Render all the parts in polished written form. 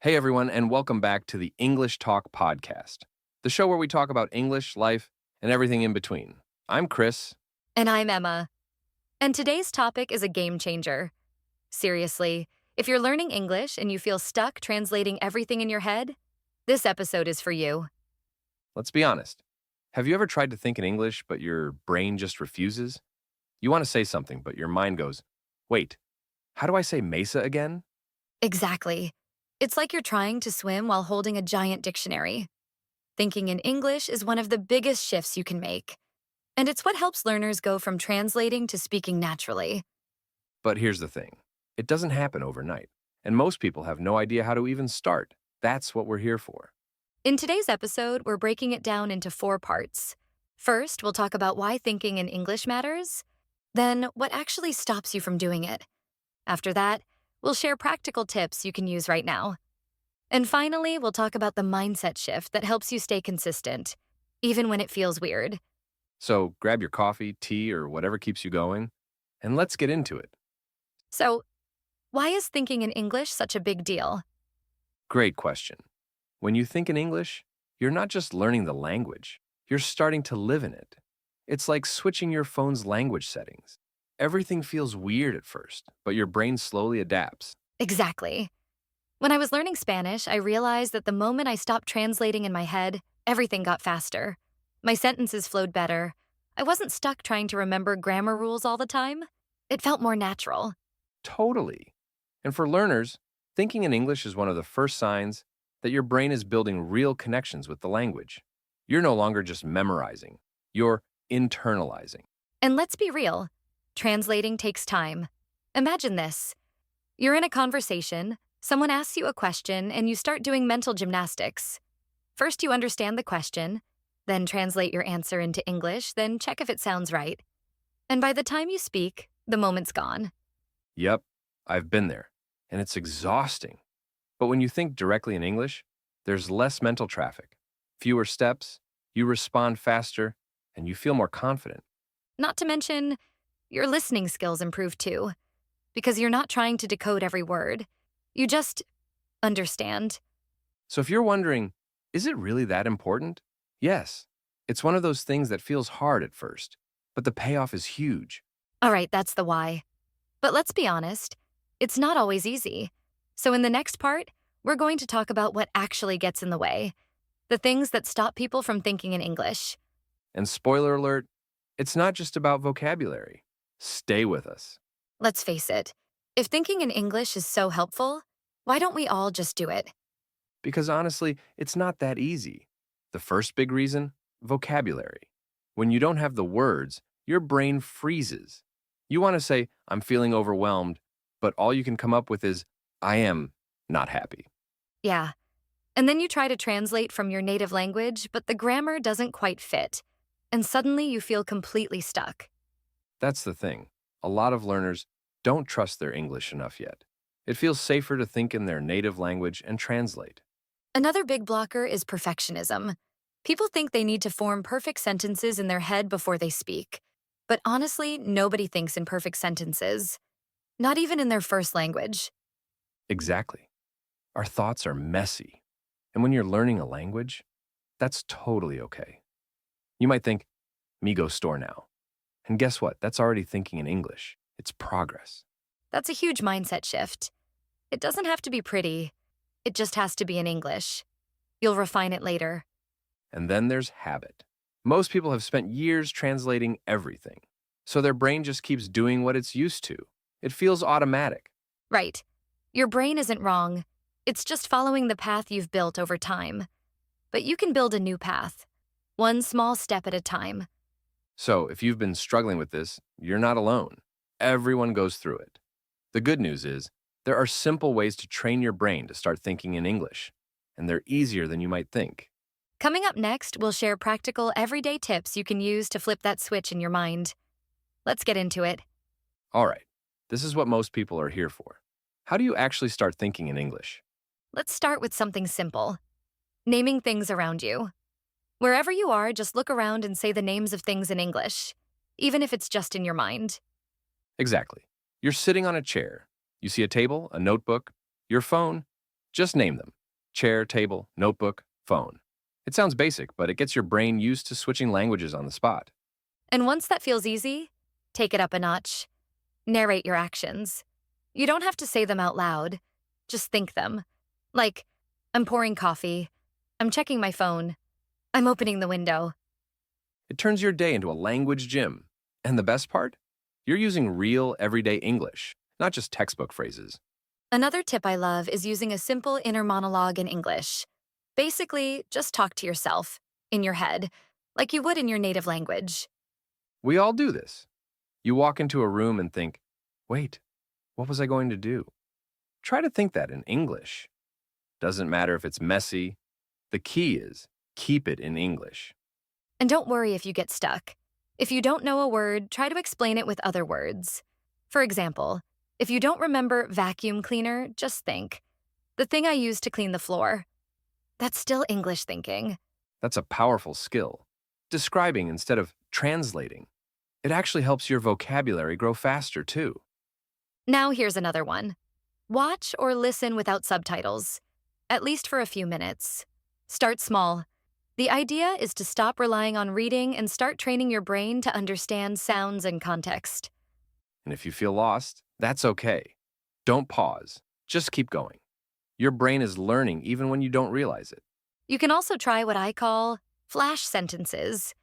Hey everyone, and welcome back to the English Talk Podcast, the show where we talk about English, life, and everything in between. I'm Chris. And I'm Emma. And today's topic is a game changer. Seriously, if you're learning English and you feel stuck translating everything in your head, this episode is for you. Let's be honest. Have you ever tried to think in English, but your brain just refuses? You want to say something, but your mind goes, wait, how do I say mesa again? Exactly. It's like you're trying to swim while holding a giant dictionary. Thinking in English is one of the biggest shifts you can make. And it's what helps learners go from translating to speaking naturally. But here's the thing. It doesn't happen overnight, and most people have no idea how to even start. That's what we're here for. In today's episode, we're breaking it down into 4 parts. First, we'll talk about why thinking in English matters. Then, what actually stops you from doing it. After that, we'll share practical tips you can use right now. And finally, we'll talk about the mindset shift that helps you stay consistent, even when it feels weird. So grab your coffee, tea, or whatever keeps you going, and let's get into it. So, why is thinking in English such a big deal? Great question. When you think in English, you're not just learning the language, you're starting to live in it. It's like switching your phone's language settings. Everything feels weird at first, but your brain slowly adapts. Exactly. When I was learning Spanish, I realized that the moment I stopped translating in my head, everything got faster. My sentences flowed better. I wasn't stuck trying to remember grammar rules all the time. It felt more natural. Totally. And for learners, thinking in English is one of the first signs that your brain is building real connections with the language. You're no longer just memorizing, you're internalizing. And let's be real, translating takes time. Imagine this. You're in a conversation, someone asks you a question, and you start doing mental gymnastics. First, you understand the question, then translate your answer into English, then check if it sounds right. And by the time you speak, the moment's gone. Yep, I've been there, and it's exhausting. But when you think directly in English, there's less mental traffic, fewer steps, you respond faster, and you feel more confident. Not to mention, your listening skills improve too, because you're not trying to decode every word. You just understand. So if you're wondering, is it really that important? Yes, it's one of those things that feels hard at first, but the payoff is huge. All right, that's the why. But let's be honest, it's not always easy. So in the next part, we're going to talk about what actually gets in the way, the things that stop people from thinking in English. And spoiler alert, it's not just about vocabulary. Stay with us. Let's face it, if thinking in English is so helpful, why don't we all just do it? Because honestly, it's not that easy. The first big reason, vocabulary. When you don't have the words, your brain freezes. You want to say, I'm feeling overwhelmed, but all you can come up with is, I am not happy. Yeah. And then you try to translate from your native language, but the grammar doesn't quite fit. And suddenly you feel completely stuck. That's the thing. A lot of learners don't trust their English enough yet. It feels safer to think in their native language and translate. Another big blocker is perfectionism. People think they need to form perfect sentences in their head before they speak. But honestly, nobody thinks in perfect sentences. Not even in their first language. Exactly. Our thoughts are messy. And when you're learning a language, that's totally okay. You might think, me go store now. And guess what? That's already thinking in English. It's progress. That's a huge mindset shift. It doesn't have to be pretty. It just has to be in English. You'll refine it later. And then there's habit. Most people have spent years translating everything, so their brain just keeps doing what it's used to. It feels automatic. Right. Your brain isn't wrong. It's just following the path you've built over time. But you can build a new path, one small step at a time. So if you've been struggling with this, you're not alone. Everyone goes through it. The good news is, there are simple ways to train your brain to start thinking in English, and they're easier than you might think. Coming up next, we'll share practical, everyday tips you can use to flip that switch in your mind. Let's get into it. All right, this is what most people are here for. How do you actually start thinking in English? Let's start with something simple. Naming things around you. Wherever you are, just look around and say the names of things in English, even if it's just in your mind. Exactly. You're sitting on a chair. You see a table, a notebook, your phone. Just name them: chair, table, notebook, phone. It sounds basic, but it gets your brain used to switching languages on the spot. And once that feels easy, take it up a notch. Narrate your actions. You don't have to say them out loud, just think them. Like, I'm pouring coffee, I'm checking my phone, I'm opening the window. It turns your day into a language gym. And the best part? You're using real, everyday English, not just textbook phrases. Another tip I love is using a simple inner monologue in English. Basically, just talk to yourself, in your head, like you would in your native language. We all do this. You walk into a room and think, wait, what was I going to do? Try to think that in English. Doesn't matter if it's messy. The key is keep it in English. And don't worry if you get stuck. If you don't know a word, try to explain it with other words. For example, if you don't remember vacuum cleaner, just think, the thing I use to clean the floor. That's still English thinking. That's a powerful skill. Describing instead of translating. It actually helps your vocabulary grow faster, too. Now here's another one. Watch or listen without subtitles, at least for a few minutes. Start small. The idea is to stop relying on reading and start training your brain to understand sounds and context. And if you feel lost, that's okay. Don't pause. Just keep going. Your brain is learning even when you don't realize it. You can also try what I call flash sentences.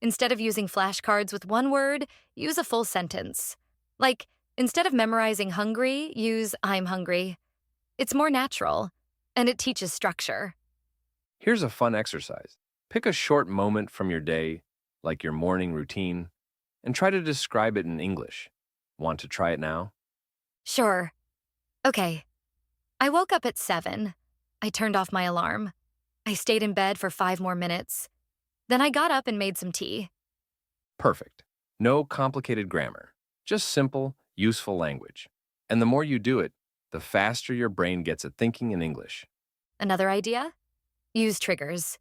Instead of using flashcards with one word, use a full sentence. Like, instead of memorizing hungry, use I'm hungry. It's more natural, and it teaches structure. Here's a fun exercise. Pick a short moment from your day, like your morning routine, and try to describe it in English. Want to try it now? Sure. Okay. I woke up at 7. I turned off my alarm. I stayed in bed for 5 more minutes. Then I got up and made some tea. Perfect. No complicated grammar. Just simple, useful language. And the more you do it, the faster your brain gets at thinking in English. Another idea? Use triggers.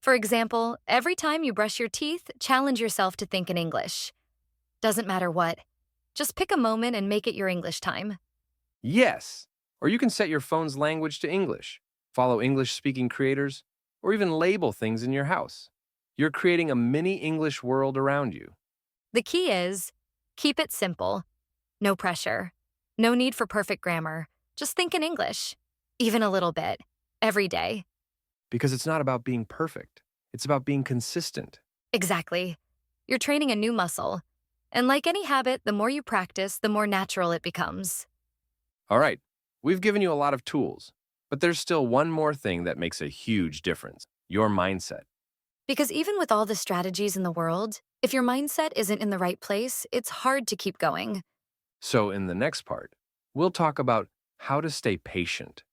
For example, every time you brush your teeth, challenge yourself to think in English. Doesn't matter what. Just pick a moment and make it your English time. Yes! Or you can set your phone's language to English, follow English-speaking creators, or even label things in your house. You're creating a mini English world around you. The key is, keep it simple. No pressure. No need for perfect grammar. Just think in English. Even a little bit. Every day. Because it's not about being perfect. It's about being consistent. Exactly. You're training a new muscle. And like any habit, the more you practice, the more natural it becomes. All right, we've given you a lot of tools, but there's still one more thing that makes a huge difference: your mindset. Because even with all the strategies in the world, if your mindset isn't in the right place, it's hard to keep going. So in the next part, we'll talk about how to stay patient,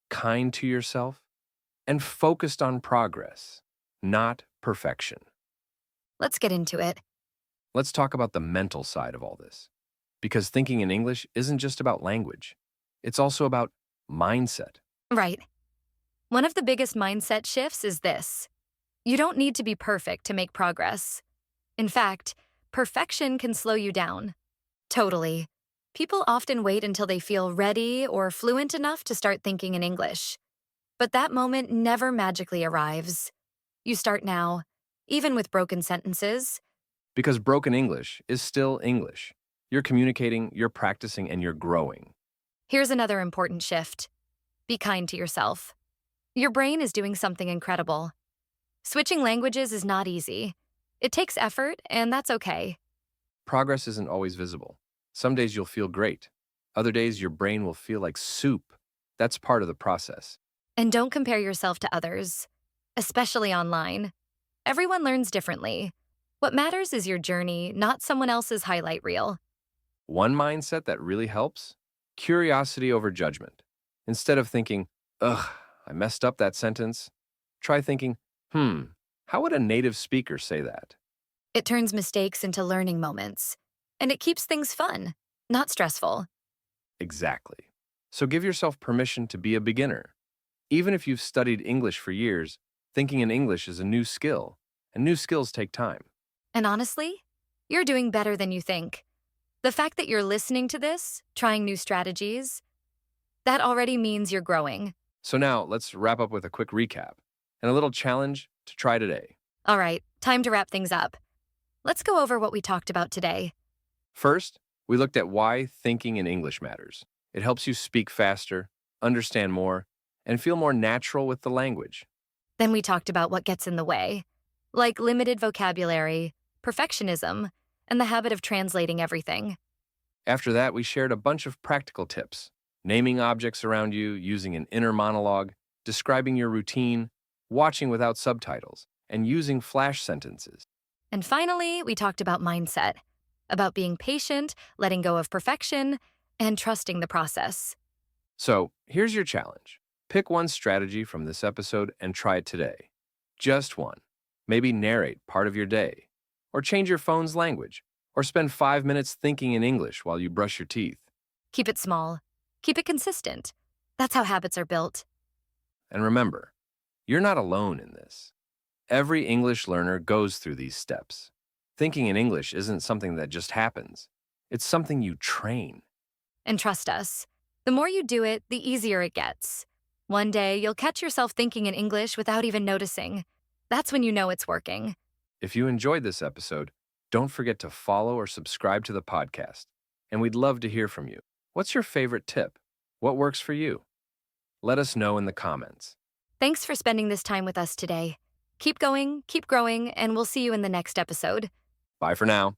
kind to yourself, and focused on progress, not perfection. Let's get into it. Let's talk about the mental side of all this. Because thinking in English isn't just about language. It's also about mindset. Right. One of the biggest mindset shifts is this. You don't need to be perfect to make progress. In fact, perfection can slow you down. Totally. People often wait until they feel ready or fluent enough to start thinking in English. But that moment never magically arrives. You start now, even with broken sentences. Because broken English is still English. You're communicating, you're practicing, and you're growing. Here's another important shift. Be kind to yourself. Your brain is doing something incredible. Switching languages is not easy. It takes effort, and that's okay. Progress isn't always visible. Some days you'll feel great. Other days your brain will feel like soup. That's part of the process. And don't compare yourself to others, especially online. Everyone learns differently. What matters is your journey, not someone else's highlight reel. One mindset that really helps? Curiosity over judgment. Instead of thinking, ugh, I messed up that sentence, try thinking, how would a native speaker say that? It turns mistakes into learning moments, and it keeps things fun, not stressful. Exactly. So give yourself permission to be a beginner. Even if you've studied English for years, thinking in English is a new skill, and new skills take time. And honestly, you're doing better than you think. The fact that you're listening to this, trying new strategies, that already means you're growing. So now let's wrap up with a quick recap and a little challenge to try today. All right, time to wrap things up. Let's go over what we talked about today. First, we looked at why thinking in English matters. It helps you speak faster, understand more, and feel more natural with the language. Then we talked about what gets in the way, like limited vocabulary, perfectionism, and the habit of translating everything. After that, we shared a bunch of practical tips, naming objects around you, using an inner monologue, describing your routine, watching without subtitles, and using flash sentences. And finally, we talked about mindset, about being patient, letting go of perfection, and trusting the process. So, here's your challenge. Pick one strategy from this episode and try it today. Just one. Maybe narrate part of your day, or change your phone's language, or spend 5 minutes thinking in English while you brush your teeth. Keep it small. Keep it consistent. That's how habits are built. And remember, you're not alone in this. Every English learner goes through these steps. Thinking in English isn't something that just happens, it's something you train. And trust us, the more you do it, the easier it gets. One day, you'll catch yourself thinking in English without even noticing. That's when you know it's working. If you enjoyed this episode, don't forget to follow or subscribe to the podcast. And we'd love to hear from you. What's your favorite tip? What works for you? Let us know in the comments. Thanks for spending this time with us today. Keep going, keep growing, and we'll see you in the next episode. Bye for now.